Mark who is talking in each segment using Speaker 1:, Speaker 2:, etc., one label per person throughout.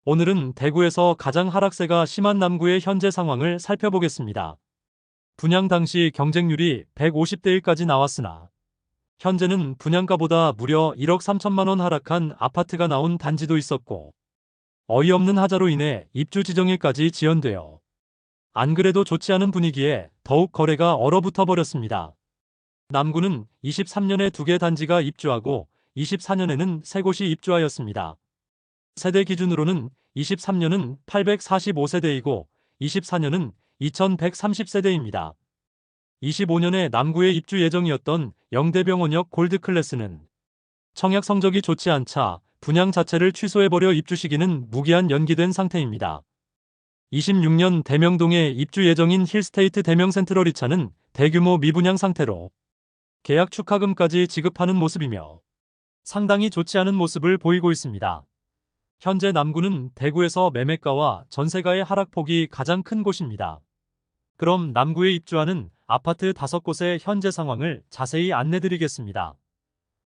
Speaker 1: 오늘은 대구에서 가장 하락세가 심한 남구의 현재 상황을 살펴보겠습니다. 분양 당시 경쟁률이 150대 1까지 나왔으나 현재는 분양가보다 무려 1억 3천만 원 하락한 아파트가 나온 단지도 있었고 어이없는 하자로 인해 입주 지정일까지 지연되어 안 그래도 좋지 않은 분위기에 더욱 거래가 얼어붙어 버렸습니다. 남구는 23년에 2개 단지가 입주하고 24년에는 3곳이 입주하였습니다. 세대 기준으로는 23년은 845세대이고 24년은 2130세대입니다. 25년에 남구에 입주 예정이었던 영대병원역 골드클래스는 청약 성적이 좋지 않자 분양 자체를 취소해버려 입주 시기는 무기한 연기된 상태입니다. 26년 대명동에 입주 예정인 힐스테이트 대명센트럴 2차는 대규모 미분양 상태로 계약 축하금까지 지급하는 모습이며 상당히 좋지 않은 모습을 보이고 있습니다. 현재 남구는 대구에서 매매가와 전세가의 하락폭이 가장 큰 곳입니다. 그럼 남구에 입주하는 아파트 5곳의 현재 상황을 자세히 안내드리겠습니다.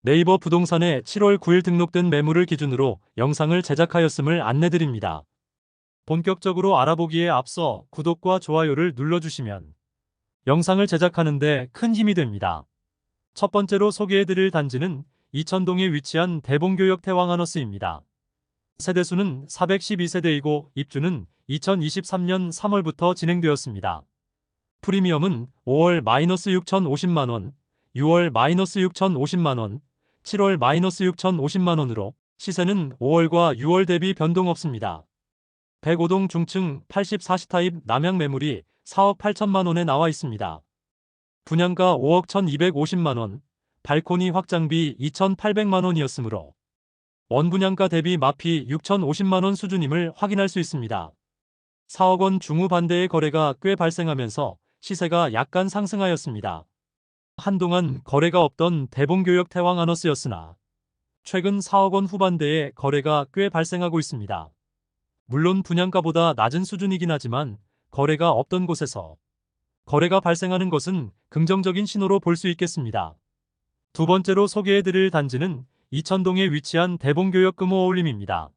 Speaker 1: 네이버 부동산에 7월 9일 등록된 매물을 기준으로 영상을 제작하였음을 안내드립니다. 본격적으로 알아보기에 앞서 구독과 좋아요를 눌러주시면 영상을 제작하는 데 큰 힘이 됩니다. 첫 번째로 소개해드릴 단지는 이천동에 위치한 대봉교역 태왕하너스입니다. 세대수는 412세대이고 입주는 2023년 3월부터 진행되었습니다. 프리미엄은 5월 -6,050만원, 6월 -6,050만원, 7월 -6,050만원으로 시세는 5월과 6월 대비 변동 없습니다. 105동 중층 84시 타입 남양 매물이 4억 8천만원에 나와 있습니다. 분양가 5억 1250만원, 발코니 확장비 2800만원이었으므로 원분양가 대비 마피 6,050만원 수준임을 확인할 수 있습니다. 4억 원 중후반대의 거래가 꽤 발생하면서 시세가 약간 상승하였습니다. 한동안 거래가 없던 대봉교역 태왕하너스였으나 최근 4억 원 후반대의 거래가 꽤 발생하고 있습니다. 물론 분양가보다 낮은 수준이긴 하지만 거래가 없던 곳에서 거래가 발생하는 것은 긍정적인 신호로 볼 수 있겠습니다. 두 번째로 소개해드릴 단지는 이천동에 위치한 대봉교역 금호어울림입니다.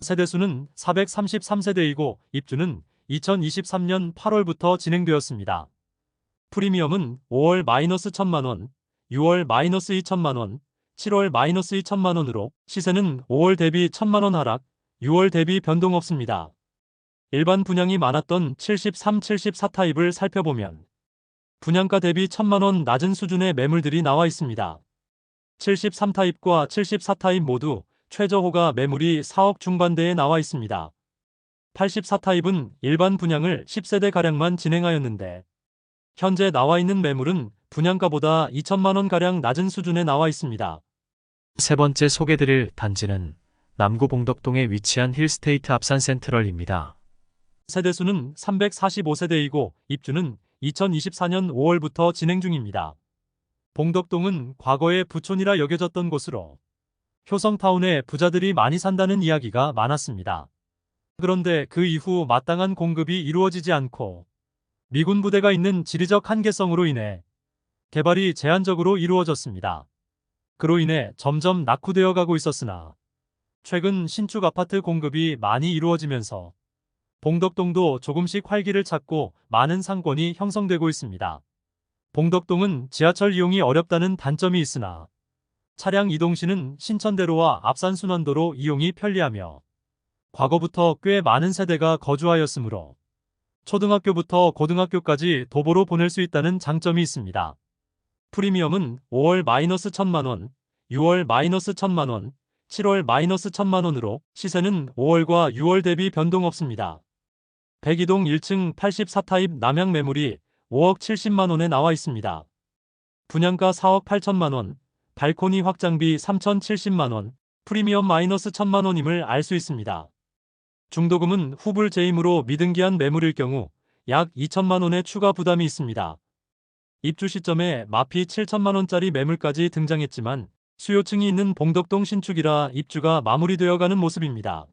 Speaker 1: 세대수는 433세대이고 입주는 2023년 8월부터 진행되었습니다. 프리미엄은 5월 -1000만원, 6월 -2000만원, 7월 -2000만원으로 시세는 5월 대비 1000만원 하락, 6월 대비 변동 없습니다. 일반 분양이 많았던 73, 74 타입을 살펴보면 분양가 대비 1000만원 낮은 수준의 매물들이 나와 있습니다. 73 타입과 74 타입 모두 최저호가 매물이 4억 중반대에 나와 있습니다. 84 타입은 일반 분양을 10세대가량만 진행하였는데 현재 나와 있는 매물은 분양가보다 2천만원가량 낮은 수준에 나와 있습니다.
Speaker 2: 세 번째 소개드릴 단지는 남구 봉덕동에 위치한 힐스테이트 앞산 센트럴입니다.
Speaker 1: 세대수는 345세대이고 입주는 2024년 5월부터 진행 중입니다. 봉덕동은 과거에 부촌이라 여겨졌던 곳으로 효성타운에 부자들이 많이 산다는 이야기가 많았습니다. 그런데 그 이후 마땅한 공급이 이루어지지 않고 미군 부대가 있는 지리적 한계성으로 인해 개발이 제한적으로 이루어졌습니다. 그로 인해 점점 낙후되어 가고 있었으나 최근 신축 아파트 공급이 많이 이루어지면서 봉덕동도 조금씩 활기를 찾고 많은 상권이 형성되고 있습니다. 봉덕동은 지하철 이용이 어렵다는 단점이 있으나 차량 이동 시는 신천대로와 앞산순환도로 이용이 편리하며 과거부터 꽤 많은 세대가 거주하였으므로 초등학교부터 고등학교까지 도보로 보낼 수 있다는 장점이 있습니다. 프리미엄은 5월 -1000만원, 6월 -1000만원, 7월 -1000만원으로 시세는 5월과 6월 대비 변동 없습니다. 102동 1층 84 타입 남양 매물이 5억 70만원에 나와 있습니다. 분양가 4억 8천만원, 발코니 확장비 3,070만원, 프리미엄 -1000만원임을 알 수 있습니다. 중도금은 후불 재임으로 미등기한 매물일 경우 약 2천만원의 추가 부담이 있습니다. 입주 시점에 마피 7천만원짜리 매물까지 등장했지만 수요층이 있는 봉덕동 신축이라 입주가 마무리되어가는 모습입니다.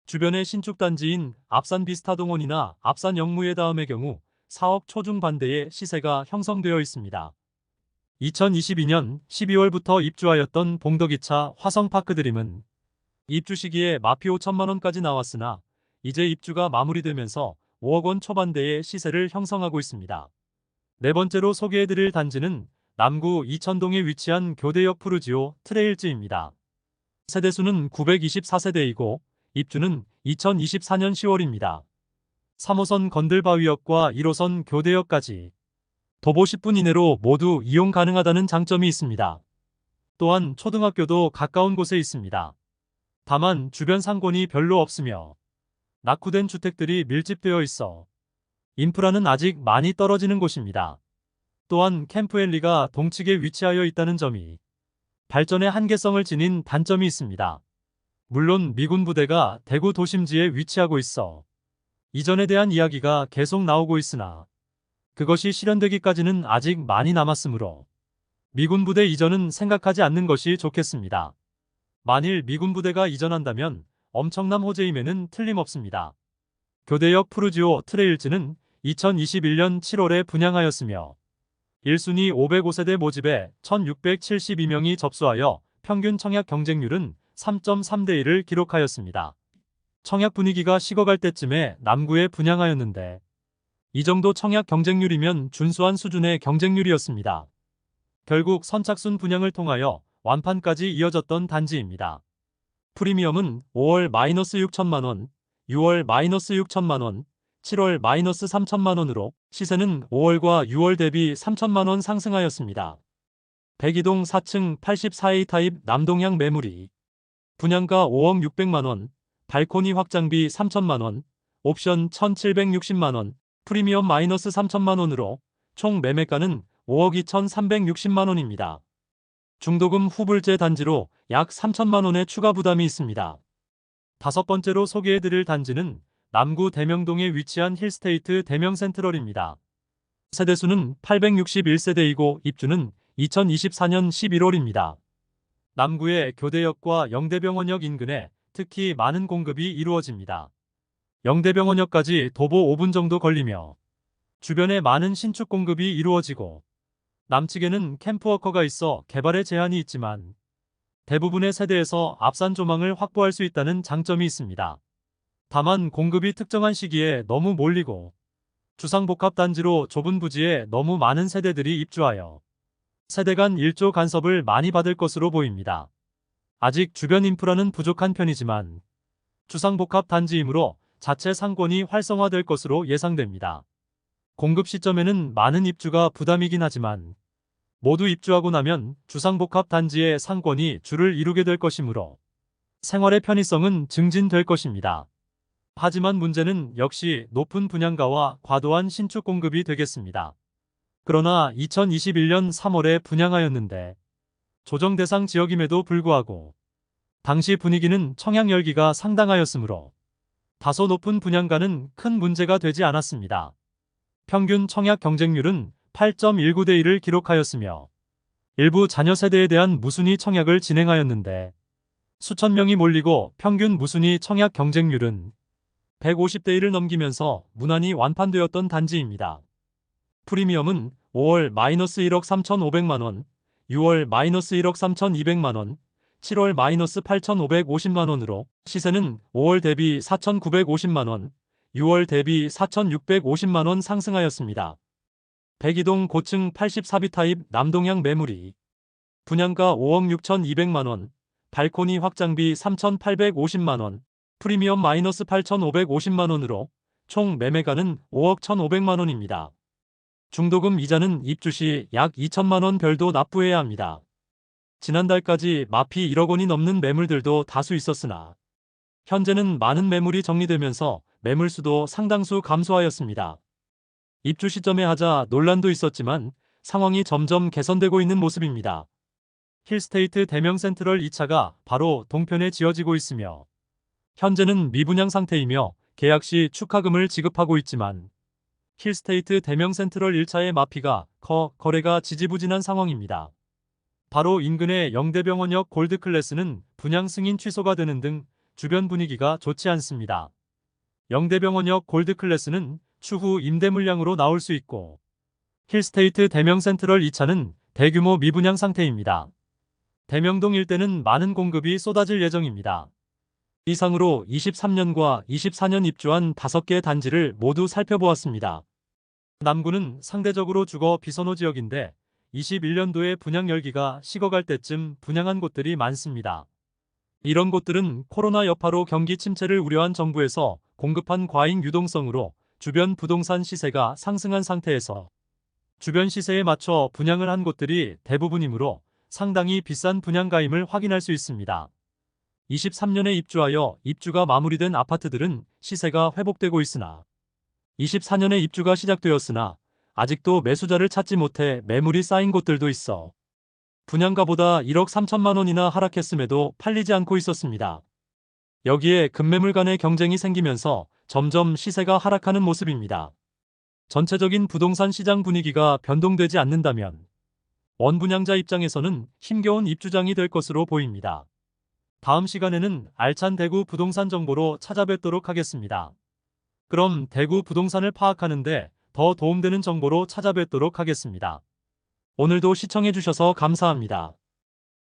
Speaker 1: 주변의 신축단지인 앞산 비스타동원이나 앞산 영무예 다음의 경우 4억 초중반대의 시세가 형성되어 있습니다. 2022년 12월부터 입주하였던 봉덕 2차 화성파크드림은 입주 시기에 마피 5천만 원까지 나왔으나 이제 입주가 마무리되면서 5억 원 초반대의 시세를 형성하고 있습니다. 네 번째로 소개해드릴 단지는 남구 이천동에 위치한 교대역 푸르지오 트레일즈입니다. 세대수는 924세대이고 입주는 2024년 10월입니다. 3호선 건들바위역과 1호선 교대역까지 도보 10분 이내로 모두 이용 가능하다는 장점이 있습니다. 또한 초등학교도 가까운 곳에 있습니다. 다만 주변 상권이 별로 없으며 낙후된 주택들이 밀집되어 있어 인프라는 아직 많이 떨어지는 곳입니다. 또한 캠프엘리가 동측에 위치하여 있다는 점이 발전의 한계성을 지닌 단점이 있습니다. 물론 미군 부대가 대구 도심지에 위치하고 있어 이전에 대한 이야기가 계속 나오고 있으나 그것이 실현되기까지는 아직 많이 남았으므로 미군 부대 이전은 생각하지 않는 것이 좋겠습니다. 만일 미군 부대가 이전한다면 엄청난 호재임에는 틀림없습니다. 교대역 푸르지오 트레일즈는 2021년 7월에 분양하였으며 1순위 505세대 모집에 1672명이 접수하여 평균 청약 경쟁률은 3.3대 1을 기록하였습니다. 청약 분위기가 식어갈 때쯤에 남구에 분양하였는데 이 정도 청약 경쟁률이면 준수한 수준의 경쟁률이었습니다. 결국 선착순 분양을 통하여 완판까지 이어졌던 단지입니다. 프리미엄은 5월 -6천만 원, 6월 -6천만 원, 7월 -3천만 원으로 시세는 5월과 6월 대비 3천만 원 상승하였습니다. 백이동 4층 84A 타입 남동향 매물이 분양가 5억 600만 원, 발코니 확장비 3천만 원, 옵션 1,760만 원, 프리미엄 -3천만 원으로 총 매매가는 5억 2,360만 원입니다. 중도금 후불제 단지로 약 3천만 원의 추가 부담이 있습니다. 다섯 번째로 소개해드릴 단지는 남구 대명동에 위치한 힐스테이트 대명센트럴입니다. 세대수는 861세대이고 입주는 2024년 11월입니다. 남구의 교대역과 영대병원역 인근에 특히 많은 공급이 이루어집니다. 영대병원역까지 도보 5분 정도 걸리며 주변에 많은 신축 공급이 이루어지고 남측에는 캠프워커가 있어 개발에 제한이 있지만 대부분의 세대에서 앞산 조망을 확보할 수 있다는 장점이 있습니다. 다만 공급이 특정한 시기에 너무 몰리고 주상복합단지로 좁은 부지에 너무 많은 세대들이 입주하여 세대 간 일조 간섭을 많이 받을 것으로 보입니다. 아직 주변 인프라는 부족한 편이지만 주상복합단지이므로 자체 상권이 활성화될 것으로 예상됩니다. 공급 시점에는 많은 입주가 부담이긴 하지만 모두 입주하고 나면 주상복합단지의 상권이 줄을 이루게 될 것이므로 생활의 편의성은 증진될 것입니다. 하지만 문제는 역시 높은 분양가와 과도한 신축 공급이 되겠습니다. 그러나 2021년 3월에 분양하였는데 조정 대상 지역임에도 불구하고 당시 분위기는 청약 열기가 상당하였으므로 다소 높은 분양가는 큰 문제가 되지 않았습니다. 평균 청약 경쟁률은 8.19대 1을 기록하였으며 일부 자녀 세대에 대한 무순위 청약을 진행하였는데 수천 명이 몰리고 평균 무순위 청약 경쟁률은 150대 1을 넘기면서 무난히 완판되었던 단지입니다. 프리미엄은 5월 -1억 3,500만 원, 6월 -1억 3,200만 원, 7월 -8,550만 원으로 시세는 5월 대비 4,950만 원, 6월 대비 4,650만 원 상승하였습니다. 백이동 고층 84B 타입 남동향 매물이 분양가 5억 6,200만 원, 발코니 확장비 3,850만 원, 프리미엄 -8,550만 원으로 총 매매가는 5억 1,500만 원입니다. 중도금 이자는 입주 시 약 2천만 원 별도 납부해야 합니다. 지난달까지 마피 1억 원이 넘는 매물들도 다수 있었으나 현재는 많은 매물이 정리되면서 매물수도 상당수 감소하였습니다. 입주 시점에 하자 논란도 있었지만 상황이 점점 개선되고 있는 모습입니다. 힐스테이트 대명센트럴 2차가 바로 동편에 지어지고 있으며 현재는 미분양 상태이며 계약 시 축하금을 지급하고 있지만 힐스테이트 대명센트럴 1차의 마피가 거래가 지지부진한 상황입니다. 바로 인근의 영대병원역 골드클래스는 분양 승인 취소가 되는 등 주변 분위기가 좋지 않습니다. 영대병원역 골드클래스는 추후 임대 물량으로 나올 수 있고 힐스테이트 대명센트럴 2차는 대규모 미분양 상태입니다. 대명동 일대는 많은 공급이 쏟아질 예정입니다. 이상으로 23년과 24년 입주한 5개 단지를 모두 살펴보았습니다. 남구는 상대적으로 주거 비선호 지역인데 21년도에 분양 열기가 식어갈 때쯤 분양한 곳들이 많습니다. 이런 곳들은 코로나 여파로 경기 침체를 우려한 정부에서 공급한 과잉 유동성으로 주변 부동산 시세가 상승한 상태에서 주변 시세에 맞춰 분양을 한 곳들이 대부분이므로 상당히 비싼 분양가임을 확인할 수 있습니다. 23년에 입주하여 입주가 마무리된 아파트들은 시세가 회복되고 있으나 24년에 입주가 시작되었으나 아직도 매수자를 찾지 못해 매물이 쌓인 곳들도 있어 분양가보다 1억 3천만 원이나 하락했음에도 팔리지 않고 있었습니다. 여기에 급매물 간의 경쟁이 생기면서 점점 시세가 하락하는 모습입니다. 전체적인 부동산 시장 분위기가 변동되지 않는다면 원분양자 입장에서는 힘겨운 입주장이 될 것으로 보입니다. 다음 시간에는 알찬 대구 부동산 정보로 찾아뵙도록 하겠습니다. 그럼 대구 부동산을 파악하는데 더 도움되는 정보로 찾아뵙도록 하겠습니다. 오늘도 시청해주셔서 감사합니다.